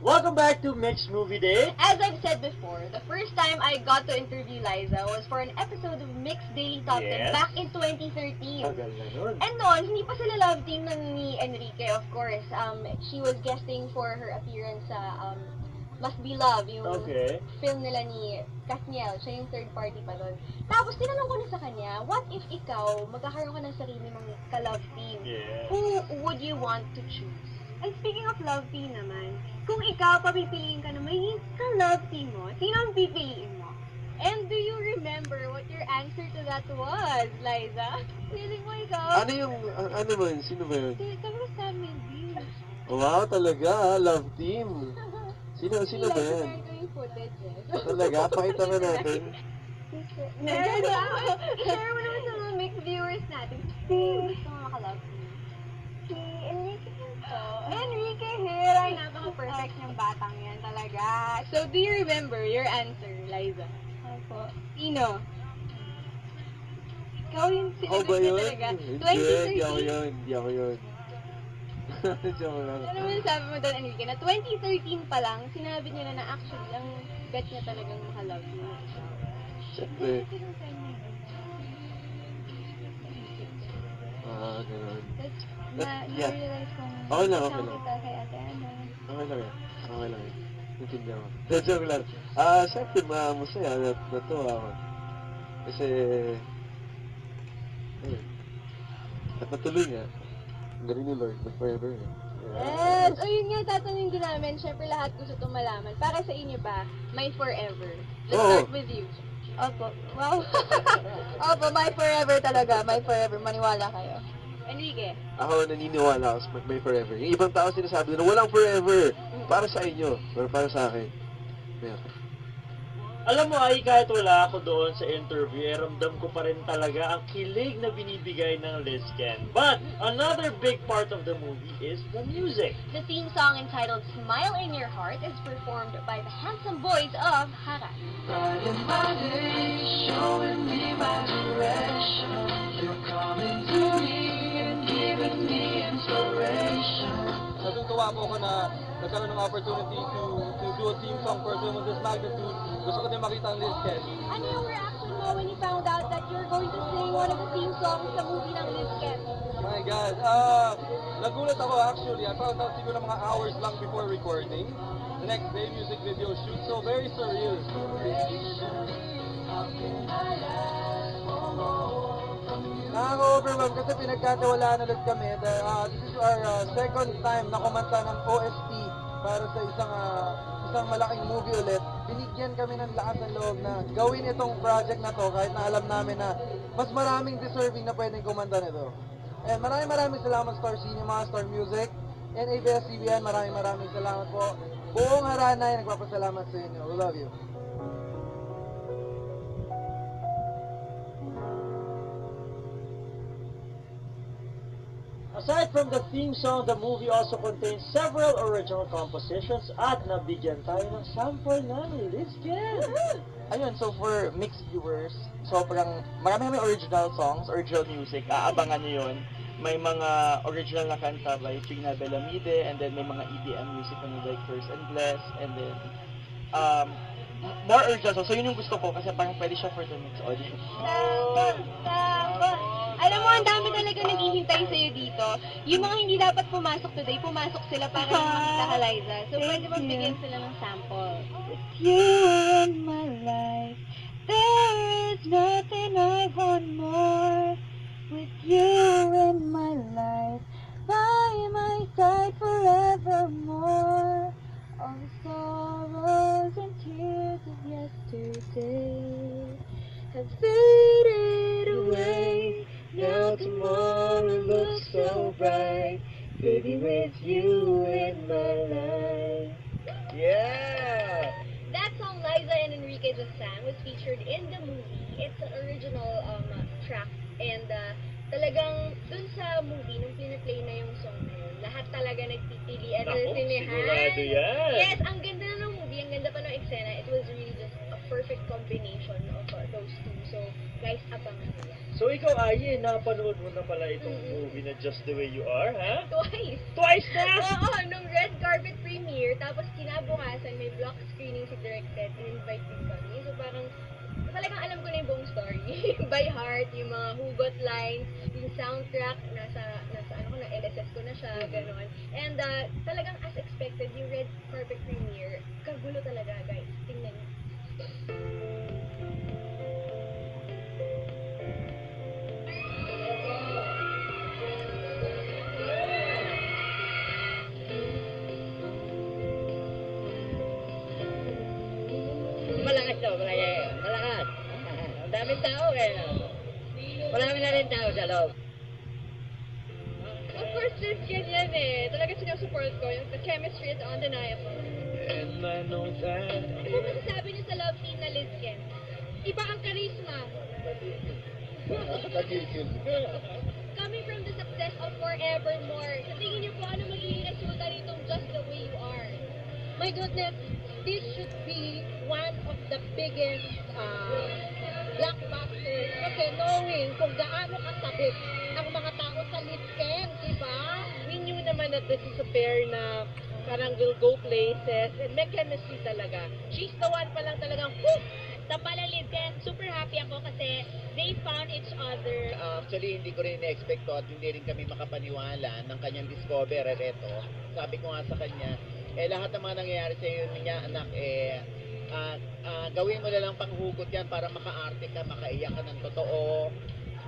Welcome back to Mitch's Movie Day. As I've said before, the first time I got to interview Liza was for an episode of Mixed Daily Top 10 Yes. back in 2013. Tagal na nun. And noon, hindi pa sila love team ni Enrique, of course. She was guesting for her appearance sa Must Be Love, yung Okay. film nila ni Casniel. Siya yung third party pa doon. Tapos tinanong ko na sa kanya, what if ikaw, magkakaroon ka ng sarili mong ka-love team? Yeah. Who would you want to choose? And speaking of love team naman, kung ikaw papipiliin ka na magiging ka-love team mo, sino ang pipiliin mo? And do you remember what your answer to that was, Liza? Feeling mo ikaw? Ano ba yun? Sino ba yun? Sabi ko sa Mindy. Wow, talaga, love team. Sino ba yan? Ito yung footage eh. Talaga, pakita nga natin. Share mo naman sa mga mixed viewers natin. Sino gusto mo maka-love team? Si Enrique to. Enrique here! Ay, napaka-perfect niyang batang yan talaga. So, do you remember your answer, Liza? Opo. Sino? Ikaw yung si Ako ba Enrique yun? talaga. Hindi ako 2013. yun. Hindi ako yun. Joke lang. Ano naman sabi mo doon, Enrique, na 2013 pa lang, sinabi niya na actually, ang bet niya talagang maka-love niya. Siyempre. Ganun. Yeah. Na-realize kong Okay lang, okay lang. kita kay Ate Ana. Okay lang yan. Okay lang yan. Intindihan ko. Joke lang. Siyempre, masaya. Natuwa ako. Kasi, ayun. At natuloy nga. Ang galing ni Lord, but forever. Yes! O yun nga, tatanungin ko namin, syempre lahat gusto itong malaman. Para sa inyo ba, my forever? Let's Oo. start with you. Opo. Wow. Opo, my forever talaga. My forever. Maniwala kayo. Enrique. Ako naniniwala ako sa may forever. Yung ibang tao sinasabi na walang forever. Para sa inyo, pero para sa akin. Yeah. Alam mo ay kahit wala ako doon sa interview, ramdam ko pa rin talaga ang kilig na binibigay ng Liz Ken. But another big part of the movie is the music. The theme song entitled Smile in Your Heart is performed by the handsome boys of Haran. Natutuwa po ako na nagkaroon ng opportunity to do a theme song for a film of this magnitude. Gusto ko din makita ang Liz Ken. Ano yung reaction mo when you found out that you're going to sing one of the theme songs sa movie ng Liz Ken? My God. Nagulat ako actually. I found out siguro mga hours lang before recording. The next day, music video shoot. So very surreal. Nakaka-overwhelm kasi pinagkatiwalaan ulit kami. This is our second time na kumanta ng OST para sa isang malaking movie ulit. Binigyan kami ng lakas ng loob na gawin itong project na to kahit na alam namin na mas maraming deserving na pwedeng kumanta nito. And maraming salamat Star Cinema, Star Music, and ABS-CBN. Maraming salamat po. Buong Haranay, nagpapasalamat sa inyo. We love you. Aside from the theme song, the movie also contains several original compositions at nabigyan tayo ng sample ng Liz Ken. Ayun, so for mixed viewers, sobrang marami kami original songs, original music, aabangan nyo yun. May mga original na kanta by Trina Bellamide, and then may mga EDM music kami like First and Blessed, and then more original songs. So yun yung gusto ko kasi parang pwede siya for the next audition. Alam mo, ang dami talaga naghihintay sa'yo dito. Yung mga hindi dapat pumasok today, pumasok sila para lang makita ka, Liza. So, pwede bang bigyan sila ng sample? You in my life, there is nothing I want more. With you in my life, by my side forevermore. All the sorrows and tears of yesterday have faded away. Now tomorrow looks so bright, baby, with you in my life. Yeah! That song, Liza and Enrique just sang, was featured in the movie. It's an original track. And talagang dun sa movie, nung piniplay na yung song na yun, lahat talaga nagpipilian na Naku, sinihan. sigurado yan. Yes, ang ganda na ng movie, ang ganda pa ng eksena. It was really just a perfect combination of those two. So, guys, abangan nyo yan. So ikaw, Aye, napanood mo na pala itong movie na Just the Way You Are, ha? Twice! Twice na! Oo, nung red carpet premiere, tapos block screening si Directed, in-invite din kami. So parang talagang alam ko na yung buong story. By heart, yung mga hugot lines, yung soundtrack, nasa ano ko na, LSS ko na siya, gano'n. And talagang as expected, yung red carpet premiere, kagulo talaga guys. Tingnan niyo. Malakas daw, malakas. Ang daming tao eh. Marami na rin tao sa loob. Of course, this ganyan eh. Talaga sinusupport ko. Yung the chemistry is undeniable. And I know that. Ano ba masasabi niyo sa love team na Lizken? Iba ang charisma. Coming from the success of Forevermore, sa tingin niyo po ano magiging resulta nitong Just the Way You Are? My goodness, this should be one of the biggest blockbusters. Kasi knowing kung gaano kasabit ang mga tao sa Lizken, di ba? We knew naman that this is a pair na parang will go places and may chemistry talaga. She's the one pa lang talagang, whoop! Sa Palalizken, super happy ako kasi they found each other. Actually, hindi ko rin na-expect to at hindi rin kami makapaniwala ng kanyang discover. Eto, sabi ko nga sa kanya, lahat ng mga nangyayari sa iyo niya, anak, gawin mo na lang panghugot yan para maka-arte ka, makaiyak ka ng totoo.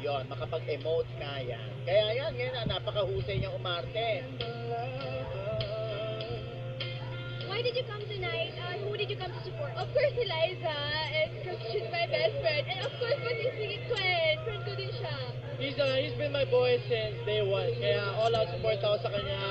Yon, makapag-emote ka yan. Kaya yan, napakahusay niyang umarte. Why did you come tonight? Who did you come to support? Of course, Eliza, and because she's my best friend. And of course, patisingit ko eh. Friend ko din siya. He's been my boy since day one. Kaya all out support ako sa kanya.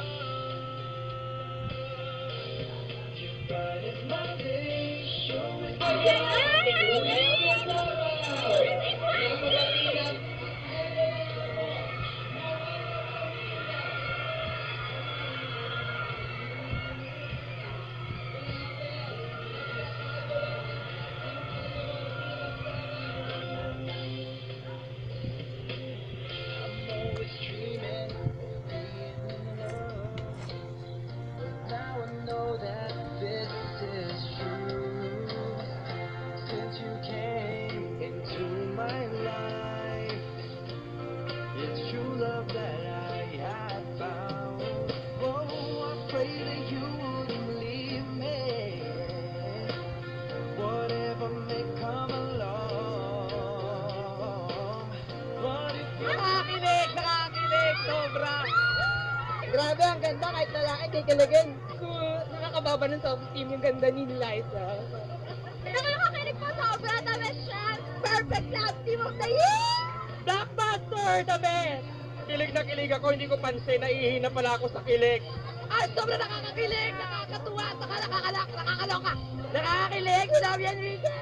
Nakakilig, sobra. Grabe, ang ganda kahit lalaki kikiligin. Cool. Nakakababa ng self-esteem yung ganda ni Liza. Nakakakilig po sobra. The best siya. Perfect love team of the year! Blockbuster, the best! Kilig na kilig ako, hindi ko pansin, naihina pala ako sa kilig. Ay, sobra nakakakilig, nakakatuwa, saka nakakaloka. Nakakakilig, sabi yan, Enrique.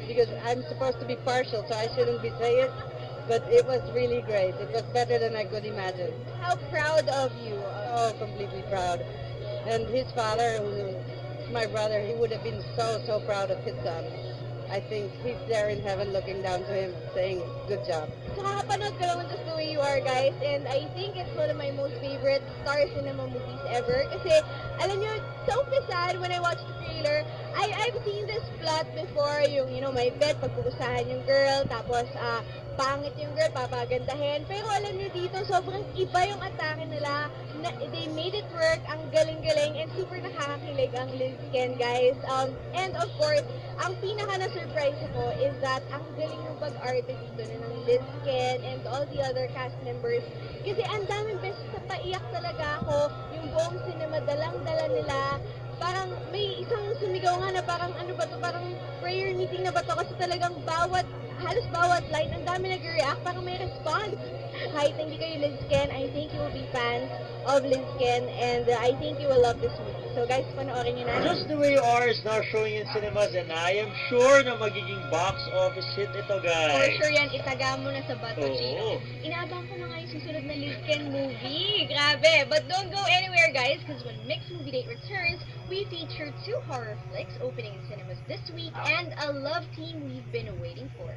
Because I'm supposed to be partial, so I shouldn't be saying it. But it was really great. It was better than I could imagine. How proud of you. Oh, completely proud. And his father, who is my brother, he would have been so proud of his son. I think he's there in heaven looking down to him, saying, good job. So, kakapanood ko lang Just the Way You Are, guys. And I think it's one of my most favorite Star Cinema movies ever. Kasi, alam nyo, sa umpisan, when I watched the trailer, I've seen this plot before, yung, may bet, pagpupusahan yung girl, tapos, pangit yung girl, papagandahin. Pero alam niyo dito, sobrang iba yung atake nila. They made it work. Ang galing-galing and super nakakakilig ang Lizken, guys. And of course, ang pinaka na-surprise ako is that ang galing ng pag-arte dito na ng Lizken and all the other cast members. Kasi ang daming beses na paiyak talaga ako. Yung buong cinema, dalang-dala nila. Parang may isang sumigaw nga na parang ano ba to, parang prayer meeting na ba to kasi talagang halos bawat line, ang dami nag-react, parang may response. Kahit hindi kayo Lizken, I think you will be fans of Lizken and I think you will love this movie. So guys, panoorin nyo na. Just the Way You Are is now showing in cinemas and I am sure na magiging box office hit ito, For guys. sure yan, itaga mo na sa bato, Oo. Inaabang ko na nga yung susunod na Lizken movie. Grabe! But don't go anywhere, guys, because when Mixed Movie Date returns, we feature 2 horror flicks opening in cinemas this week and a love team we've been waiting for.